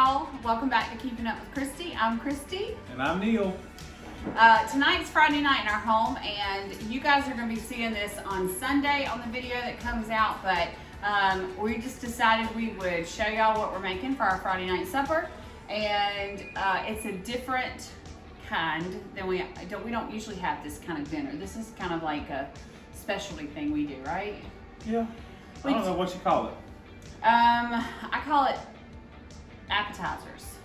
y'all. Welcome back to Keeping Up with Kristy. I'm Kristy. And I'm Neil. Tonight's Friday night in our home, and you guys are going to be seeing this on Sunday on the video that comes out, but we just decided we would show y'all what we're making for our Friday night supper, and it's a different kind than we don't usually have this kind of dinner. This is kind of like a specialty thing we do, right? Yeah. I don't know what you call it. I call it appetizers.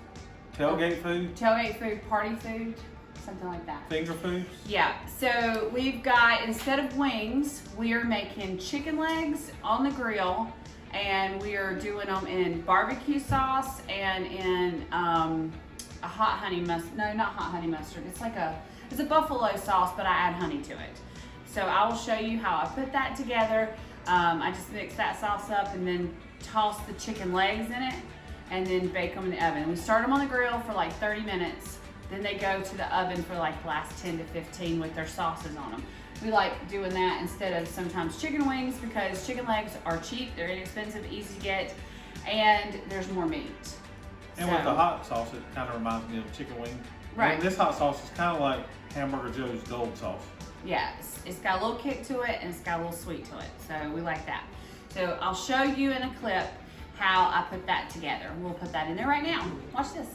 Tailgate food? Tailgate food, party food, something like that. Finger foods? Yeah, so we've got, instead of wings, we are making chicken legs on the grill, and we are doing them in barbecue sauce and in a hot honey mustard. No, not hot honey mustard. It's a buffalo sauce, but I add honey to it. So I will show you how I put that together. I just mix that sauce up and then toss the chicken legs in it and then bake them in the oven. We start them on the grill for like 30 minutes. Then they go to the oven for like the last 10 to 15 with their sauces on them. We like doing that instead of sometimes chicken wings because chicken legs are cheap, they're inexpensive, easy to get, and there's more meat. And with the hot sauce, it kind of reminds me of chicken wing. Right. And this hot sauce is kind of like Hamburger Joe's gold sauce. Yeah, it's got a little kick to it and it's got a little sweet to it, so we like that. So I'll show you in a clip how I put that together. We'll put that in there right now. Watch this.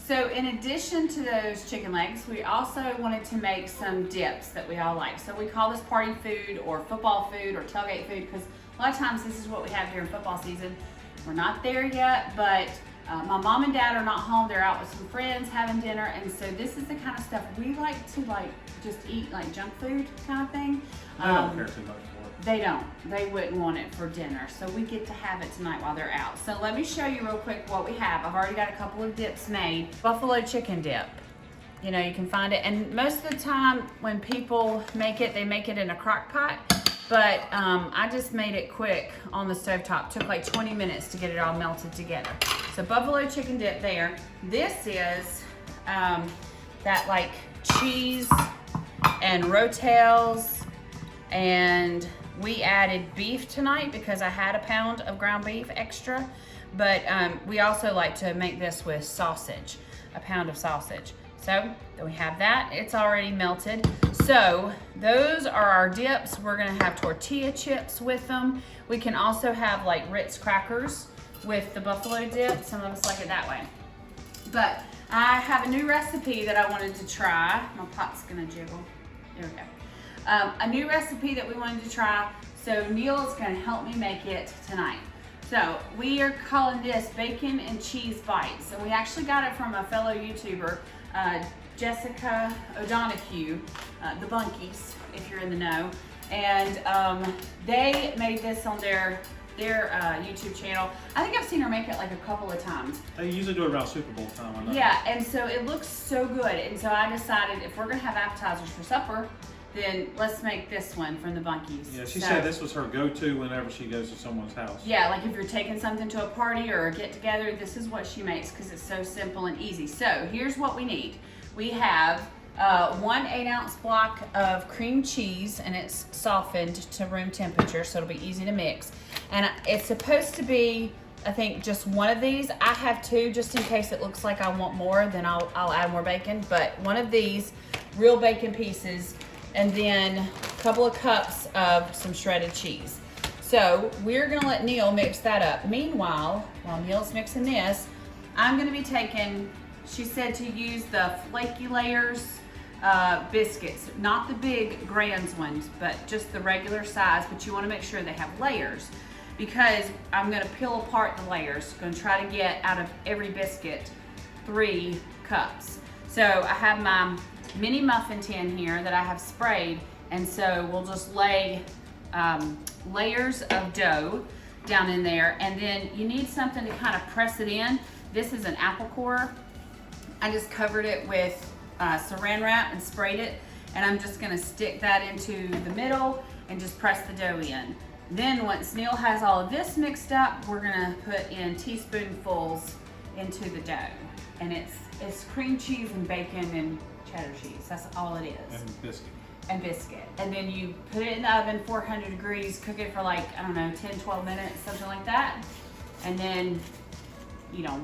So in addition to those chicken legs, we also wanted to make some dips that we all like. So we call this party food or football food or tailgate food because a lot of times this is what we have during football season. We're not there yet, but my mom and dad are not home. They're out with some friends having dinner, and so this is the kind of stuff we like to just eat, like junk food kind of thing. They don't care too much for it. They don't. They wouldn't want it for dinner, so we get to have it tonight while they're out. So let me show you real quick what we have. I've already got a couple of dips made. Buffalo chicken dip. You know, you can find it, and most of the time when people make it, they make it in a crock pot, but I just made it quick on the stovetop. Took like 20 minutes to get it all melted together. So buffalo chicken dip there. This is that like cheese and rotel, and we added beef tonight because I had a pound of ground beef extra, but we also like to make this with sausage, a pound of sausage. So then we have that, it's already melted. So those are our dips. We're gonna have tortilla chips with them. We can also have like Ritz crackers with the buffalo dip. Some of us like it that way. But I have a new recipe that I wanted to try. My pot's gonna jiggle. There we go. A new recipe that we wanted to try. So Neil is gonna help me make it tonight. So we are calling this bacon and cheese bites. And we actually got it from a fellow YouTuber, Jessica O'Donoghue, the Bunkies, if you're in the know. And they made this on their YouTube channel. I think I've seen her make it like a couple of times. They usually do it around Super Bowl time. I know. Yeah, and so it looks so good. And so I decided if we're gonna have appetizers for supper, then let's make this one from the Bunkies. Yeah, she said this was her go-to whenever she goes to someone's house. Yeah, like if you're taking something to a party or a get-together, this is what she makes because it's so simple and easy. So here's what we need. We have 1 8-ounce block of cream cheese, and it's softened to room temperature, so it'll be easy to mix. And it's supposed to be, I think, just one of these. I have 2 just in case it looks like I want more, then I'll add more bacon. But one of these real bacon pieces, and then a couple of cups of some shredded cheese. So we're gonna let Neil mix that up. Meanwhile, while Neil's mixing this, I'm gonna be taking, she said to use the flaky layers biscuits, not the big Grands ones, but just the regular size, but you wanna make sure they have layers because I'm gonna peel apart the layers. Gonna try to get out of every biscuit 3 cups. So I have my mini muffin tin here that I have sprayed, and so we'll just lay layers of dough down in there, and then you need something to kind of press it in. This is an apple core. I just covered it with saran wrap and sprayed it, and I'm just gonna stick that into the middle and just press the dough in. Then once Neil has all of this mixed up, we're gonna put in teaspoonfuls into the dough, and it's cream cheese and bacon and cheddar cheese. That's all it is. And biscuit. And biscuit. And then you put it in the oven, 400 degrees, cook it for like, I don't know, 10, 12 minutes, something like that. And then, you know.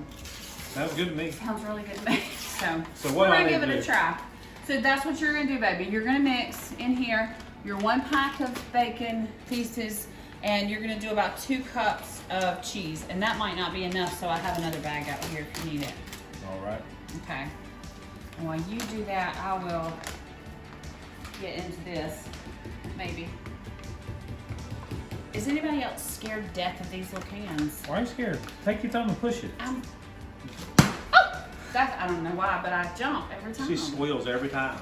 Sounds good to me. Sounds really good to me. So what we're I gonna need give it to a do? try. So that's what you're gonna do, baby. You're gonna mix in here your 1 pack of bacon pieces, and you're gonna do about 2 cups of cheese. And that might not be enough, so I have another bag out here if you need it. All right. Okay. And while you do that, I will get into this, maybe. Is anybody else scared to death of these little cans? Why are you scared? Take your thumb and push it. Oh! I don't know why, but I jump every time. She squeals every time.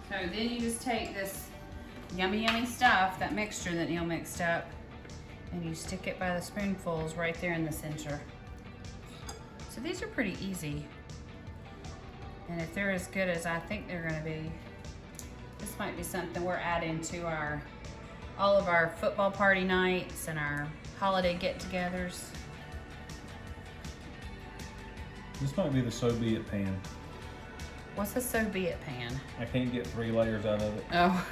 So then you just take this yummy, yummy stuff, that mixture that Neil mixed up, and you stick it by the spoonfuls right there in the center. So these are pretty easy. And if they're as good as I think they're gonna be, this might be something we're adding to all of our football party nights and our holiday get-togethers. This might be the so be it pan. What's a so be it pan? I can't get 3 layers out of it. Oh.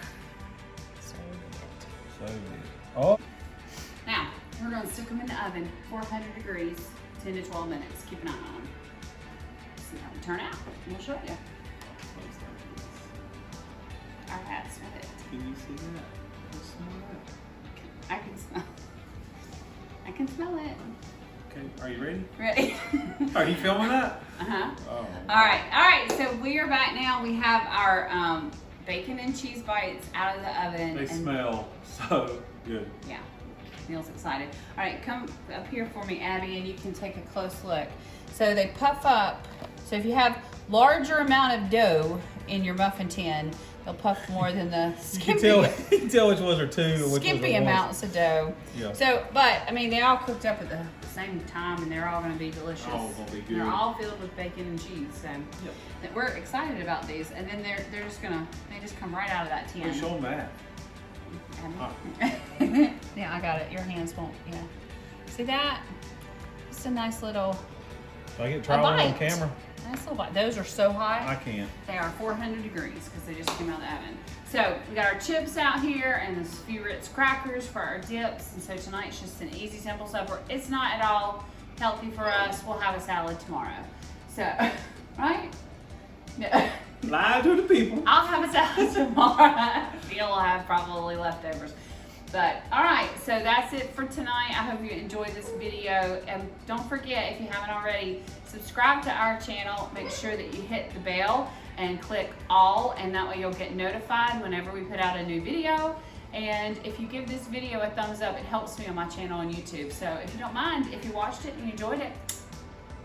So be it. So be it. Oh. Now, we're gonna stick them in the oven, 400 degrees, 10 to 12 minutes. Keep an eye on them. See how they turn out. We'll show you. All right, smell it. Can you see that? Can you smell that? I can smell. I can smell it. Okay, are you ready? Ready? Are you filming that? Uh-huh. Oh. All right, so we are back now. We have our bacon and cheese bites out of the oven. They smell so good. Yeah, Neil's excited. All right, come up here for me, Abby, and you can take a close look. So they puff up. So if you have larger amount of dough in your muffin tin, they'll puff more than the skimpy. You can tell which ones are 2 and which Skimpy ones are 1. amounts of dough. Yeah. So, but I mean, they all cooked up at the same time, and they're all going to be delicious. All gonna be good. They're all filled with bacon and cheese. So we're excited about these. And then they're just they just come right out of that tin. Hey, show them that. Yeah, I got it. Your hands won't. Yeah. See that? Just a nice little. So I get trial on bite. camera. Nice little bite. Those are so hot. I can't. They are 400 degrees because they just came out of the oven. So we got our chips out here and there's a few Ritz crackers for our dips. And so tonight's just an easy, simple supper. It's not at all healthy for us. We'll have a salad tomorrow. So, right? No. Lie to the people. I'll have a salad tomorrow. Neil will have probably leftovers. But all right, so that's it for tonight. I hope you enjoyed this video, and don't forget, if you haven't already, subscribe to our channel. Make sure that you hit the bell and click all, and that way you'll get notified whenever we put out a new video. And if you give this video a thumbs up, it helps me on my channel on YouTube. So if you don't mind, if you watched it and you enjoyed it,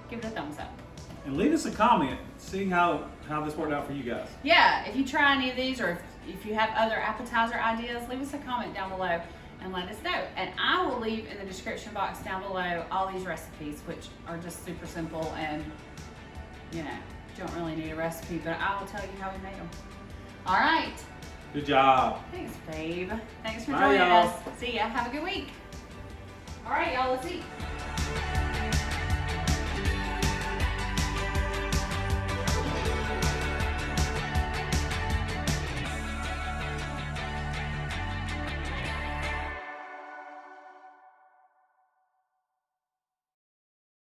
give it a thumbs up. And leave us a comment. See how this worked out for you guys. Yeah, if you try any of these, or if you have other appetizer ideas, leave us a comment down below and let us know. And I will leave in the description box down below all these recipes, which are just super simple and, you know, don't really need a recipe, but I will tell you how we made them. All right. Good job. Thanks, babe. Thanks for Bye, joining y'all. us. See ya. Have a good week. All right, y'all, let's eat.